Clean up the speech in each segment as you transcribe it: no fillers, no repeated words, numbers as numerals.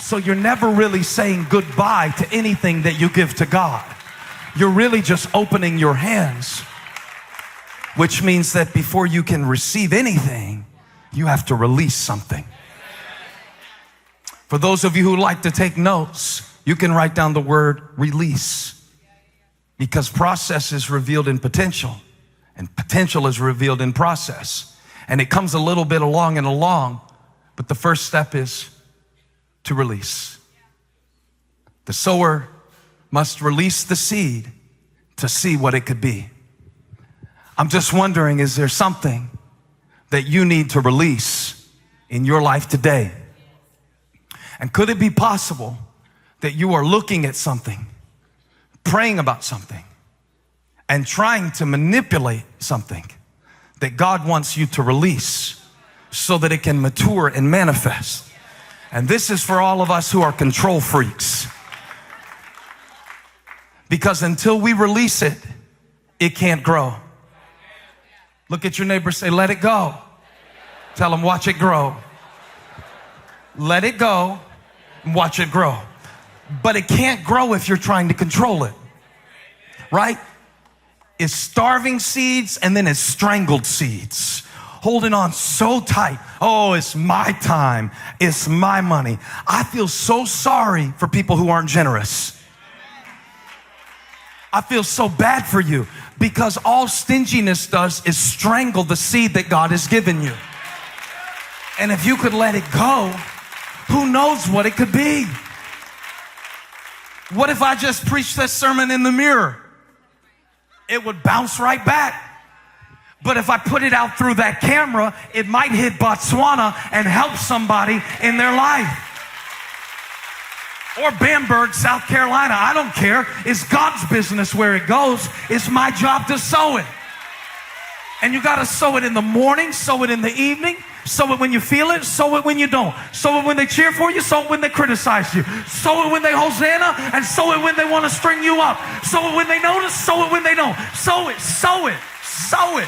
So you're never really saying goodbye to anything that you give to God. You're really just opening your hands, which means that before you can receive anything, you have to release something. For those of you who like to take notes, you can write down the word release, because process is revealed in potential and potential is revealed in process. And it comes a little bit along and along, but the first step is to release. The sower must release the seed to see what it could be. I'm just wondering, is there something that you need to release in your life today? And could it be possible that you are looking at something, praying about something, and trying to manipulate something that God wants you to release so that it can mature and manifest? And this is for all of us who are control freaks. Because until we release it, it can't grow. Look at your neighbor, say, let it go. Tell them, watch it grow. Let it go and watch it grow. But it can't grow if you're trying to control it, right? It's starving seeds and then it's strangled seeds. Holding on so tight. Oh, it's my time. It's my money. I feel so sorry for people who aren't generous. I feel so bad for you, because all stinginess does is strangle the seed that God has given you. And if you could let it go, who knows what it could be? What if I just preached this sermon in the mirror? It would bounce right back. But if I put it out through that camera, it might hit Botswana and help somebody in their life. Or Bamberg, South Carolina. I don't care. It's God's business where it goes. It's my job to sow it. And you got to sow it in the morning, sow it in the evening, sow it when you feel it, sow it when you don't. Sow it when they cheer for you, sow it when they criticize you. Sow it when they Hosanna, and sow it when they want to string you up. Sow it when they notice, sow it when they don't. Sow it, sow it, sow it.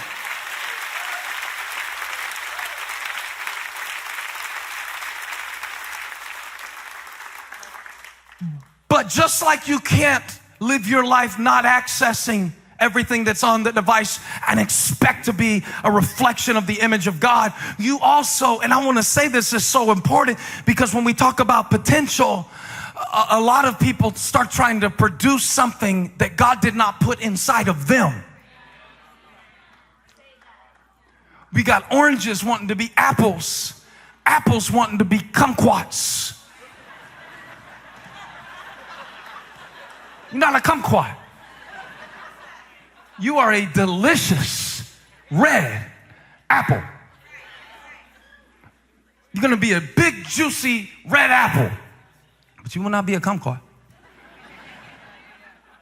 But just like you can't live your life not accessing everything that's on the device and expect to be a reflection of the image of God, you also, and I want to say this is so important, because when we talk about potential, a lot of people start trying to produce something that God did not put inside of them. We got oranges wanting to be apples, apples wanting to be kumquats. You're not a kumquat. You are a delicious red apple. You're going to be a big, juicy red apple, but you will not be a kumquat.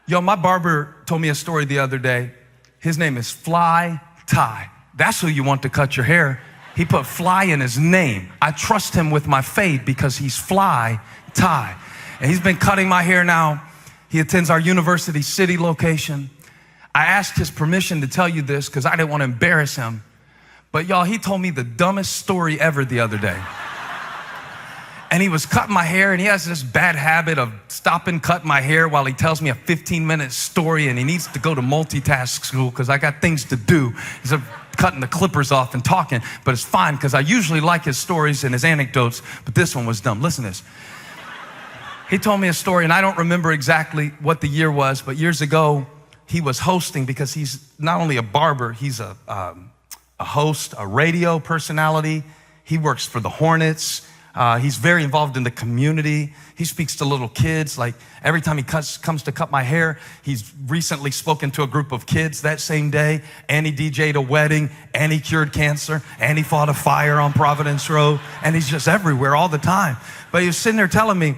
Yo, my barber told me a story the other day. His name is Fly Ty. That's who you want to cut your hair. He put Fly in his name. I trust him with my fade because he's Fly Ty. And he's been cutting my hair now. He attends our University City location. I asked his permission to tell you this because I didn't want to embarrass him. But y'all, he told me the dumbest story ever the other day. And he was cutting my hair, and he has this bad habit of stopping, cutting my hair while he tells me a 15-minute story, and he needs to go to multitask school because I got things to do instead of cutting the clippers off and talking. But it's fine because I usually like his stories and his anecdotes, but this one was dumb. Listen to this. He told me a story, and I don't remember exactly what the year was, but years ago, he was hosting, because he's not only a barber, he's a host, a radio personality. He works for the Hornets. He's very involved in the community. He speaks to little kids. Like every time he comes to cut my hair, he's recently spoken to a group of kids that same day, and he DJ'd a wedding, and he cured cancer, and he fought a fire on Providence Road, and he's just everywhere all the time. But he was sitting there telling me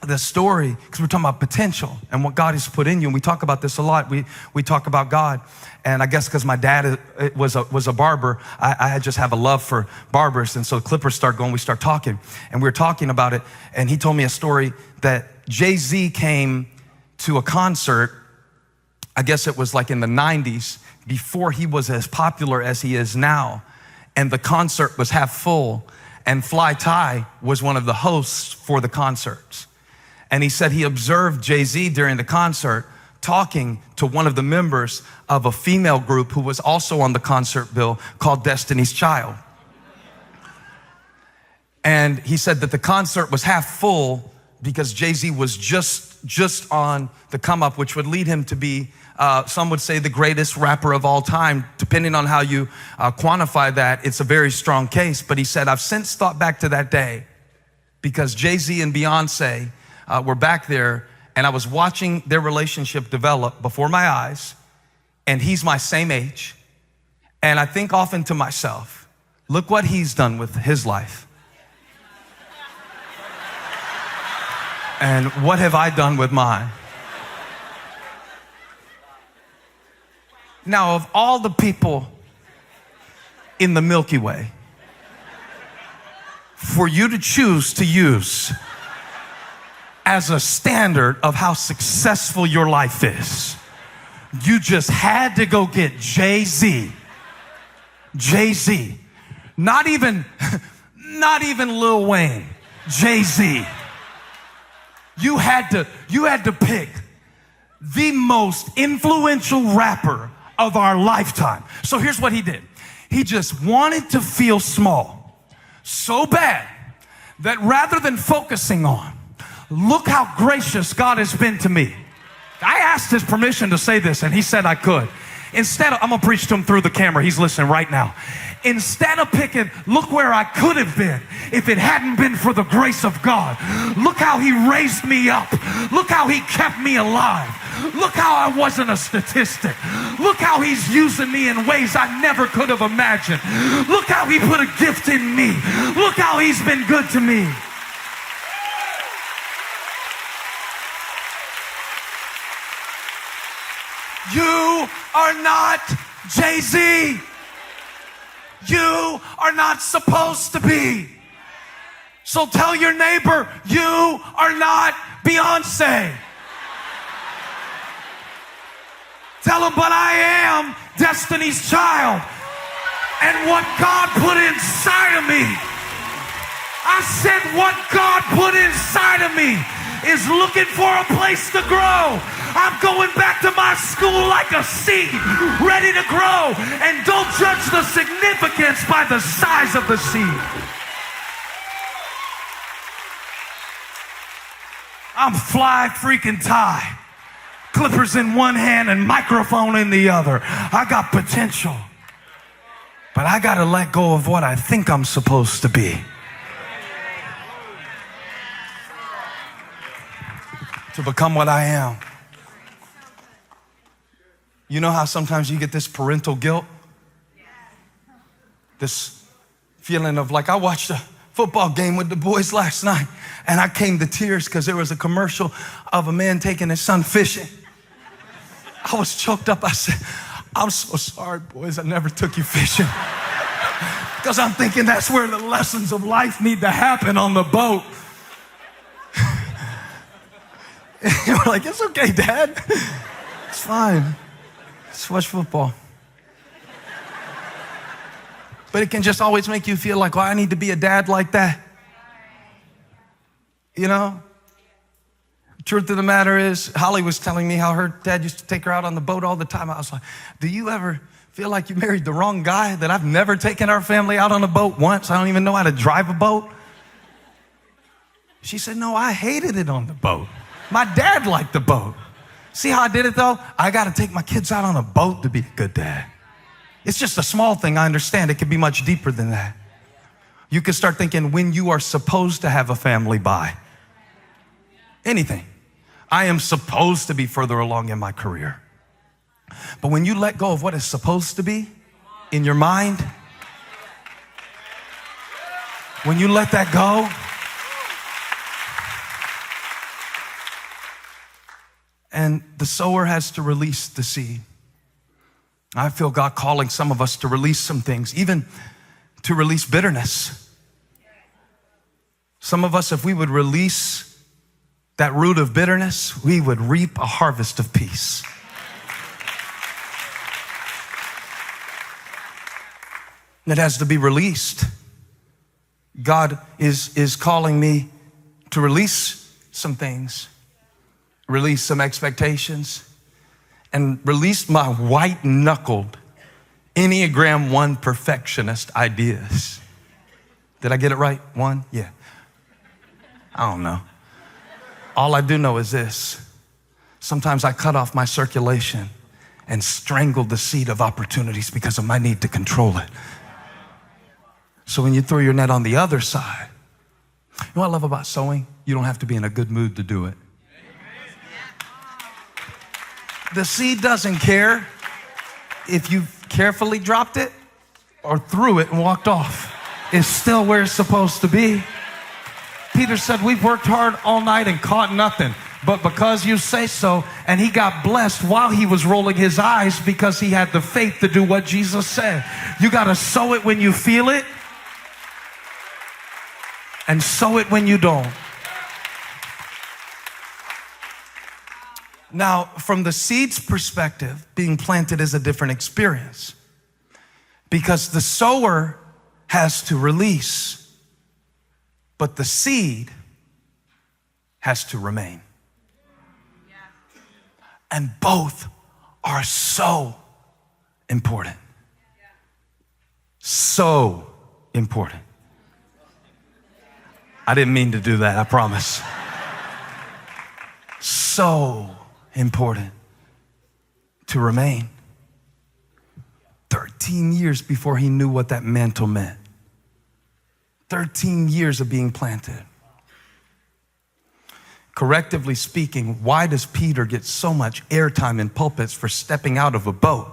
the story, because we're talking about potential and what God has put in you. And we talk about this a lot. We talk about God. And I guess because my dad was a barber, I just have a love for barbers. And so clippers start going, we start talking. And we were talking about it. And he told me a story that Jay-Z came to a concert, I guess it was like in the 90s, before he was as popular as he is now. And the concert was half full. and Fly Ty was one of the hosts for the concerts. And he said he observed Jay-Z during the concert talking to one of the members of a female group who was also on the concert bill called Destiny's Child. And he said that the concert was half full because Jay-Z was just on the come up, which would lead him to be, some would say, the greatest rapper of all time. Depending on how you quantify that, it's a very strong case. But he said, I've since thought back to that day because Jay-Z and Beyonce were back there, and I was watching their relationship develop before my eyes, and he's my same age. And I think often to myself, look what he's done with his life. And what have I done with mine? Now, of all the people in the Milky Way, for you to choose to use as a standard of how successful your life is, you just had to go get Jay-Z. Jay-Z. Not even Lil Wayne. Jay-Z. You had to pick the most influential rapper of our lifetime. So here's what he did. He just wanted to feel small so bad that rather than focusing on, look how gracious God has been to me. I asked his permission to say this, and he said I could. Instead of, I'm going to preach to him through the camera. He's listening right now. Instead of picking, look where I could have been if it hadn't been for the grace of God. Look how he raised me up. Look how he kept me alive. Look how I wasn't a statistic. Look how he's using me in ways I never could have imagined. Look how he put a gift in me. Look how he's been good to me. You are not Jay-Z. You are not supposed to be. So tell your neighbor, you are not Beyonce. Tell him, but I am Destiny's Child. And what God put inside of me, I said what God put inside of me is looking for a place to grow. I'm going back to my school like a seed, ready to grow. And don't judge the significance by the size of the seed. I'm Fly freaking Ty. Clippers in one hand and microphone in the other. I got potential. But I got to let go of what I think I'm supposed to be to become what I am. You know how sometimes you get this parental guilt? This feeling of like, I watched a football game with the boys last night and I came to tears because there was a commercial of a man taking his son fishing. I was choked up. I said, I'm so sorry, boys, I never took you fishing. Because I'm thinking that's where the lessons of life need to happen, on the boat. You're like, it's okay, Dad. It's fine. Let's watch football. But it can just always make you feel like, well, I need to be a dad like that. You know? Truth of the matter is, Holly was telling me how her dad used to take her out on the boat all the time. I was like, do you ever feel like you married the wrong guy? That I've never taken our family out on a boat once. I don't even know how to drive a boat. She said, no, I hated it on the boat. My dad liked the boat. See how I did it though? I got to take my kids out on a boat to be a good dad. It's just a small thing. I understand. It can be much deeper than that. You can start thinking when you are supposed to have a family by. Anything. I am supposed to be further along in my career. But when you let go of what is supposed to be in your mind, when you let that go, and the sower has to release the seed. I feel God calling some of us to release some things, even to release bitterness. Some of us, if we would release that root of bitterness, we would reap a harvest of peace. It has to be released. God is calling me to release some things, release some expectations, and release my white-knuckled Enneagram 1 perfectionist ideas. Did I get it right? 1? Yeah. I don't know. All I do know is this. Sometimes I cut off my circulation and strangle the seed of opportunities because of my need to control it. So when you throw your net on the other side, you know what I love about sowing? You don't have to be in a good mood to do it. The seed doesn't care if you carefully dropped it or threw it and walked off. It's still where it's supposed to be. Peter said, we've worked hard all night and caught nothing, but because you say so. And he got blessed while he was rolling his eyes because he had the faith to do what Jesus said. You got to sow it when you feel it and sow it when you don't. Now, from the seed's perspective, being planted is a different experience because the sower has to release, but the seed has to remain. And both are so important. So important. I didn't mean to do that, I promise. So important to remain. 13 years before he knew what that mantle meant. 13 years of being planted. Correctively speaking, why does Peter get so much airtime in pulpits for stepping out of a boat?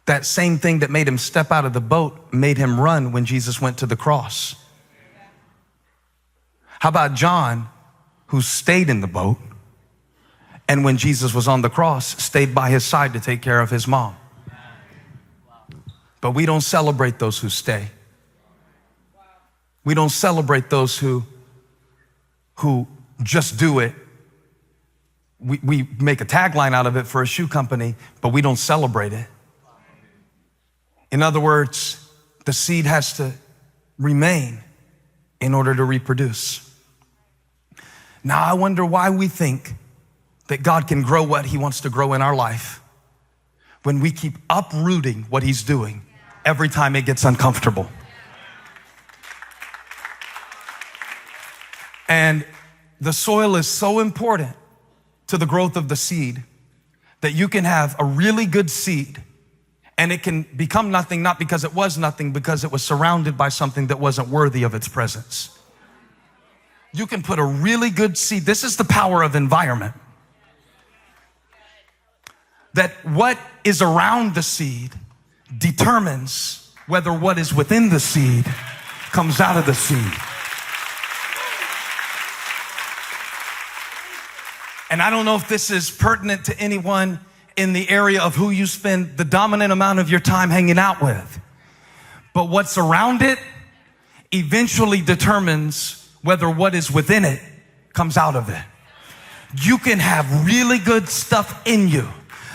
That same thing that made him step out of the boat made him run when Jesus went to the cross. How about John, who stayed in the boat, and when Jesus was on the cross, stayed by his side to take care of his mom? But we don't celebrate those who stay. We don't celebrate those who just do it. We make a tagline out of it for a shoe company, but we don't celebrate it. In other words, the seed has to remain in order to reproduce. Now, I wonder why we think that God can grow what he wants to grow in our life when we keep uprooting what he's doing every time it gets uncomfortable. And the soil is so important to the growth of the seed that you can have a really good seed and it can become nothing, not because it was nothing, because it was surrounded by something that wasn't worthy of its presence. You can put a really good seed. This is the power of environment. That what is around the seed determines whether what is within the seed comes out of the seed. And I don't know if this is pertinent to anyone in the area of who you spend the dominant amount of your time hanging out with. But what's around it eventually determines whether what is within it comes out of it. You can have really good stuff in you,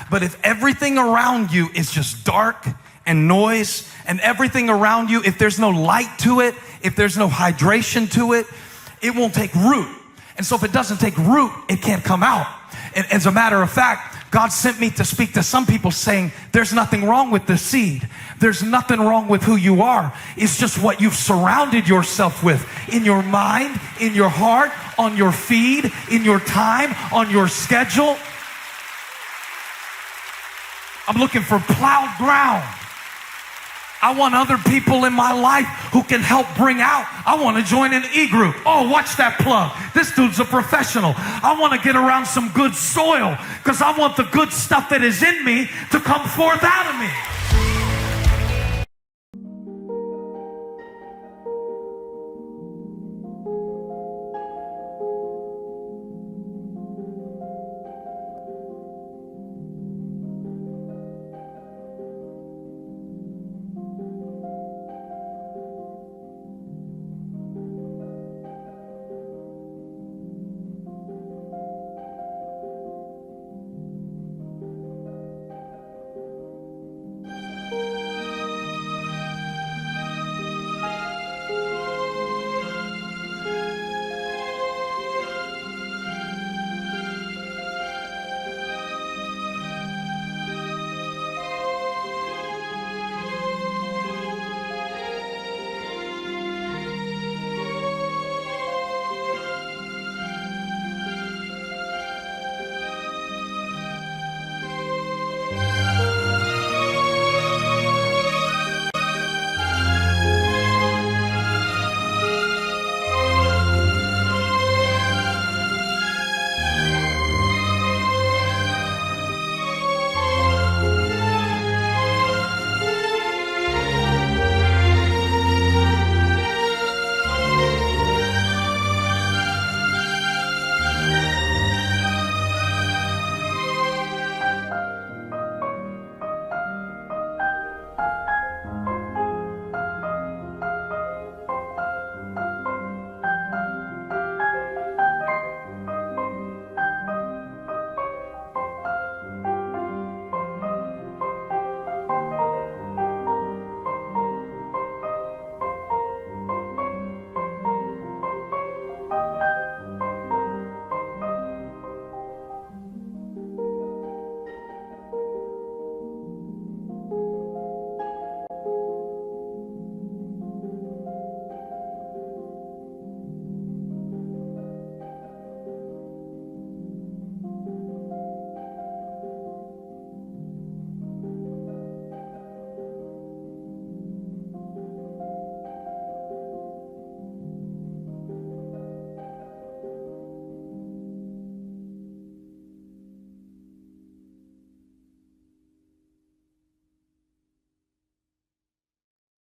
but if everything around you is just dark and noise, and everything around you, if there's no light to it, if there's no hydration to it, it won't take root. And so if it doesn't take root, it can't come out. And as a matter of fact, God sent me to speak to some people saying, there's nothing wrong with the seed. There's nothing wrong with who you are. It's just what you've surrounded yourself with in your mind, in your heart, on your feed, in your time, on your schedule. I'm looking for plowed ground. I want other people in my life who can help bring out. I want to join an E-group. Oh, watch that plug. This dude's a professional. I want to get around some good soil because I want the good stuff that is in me to come forth out of me.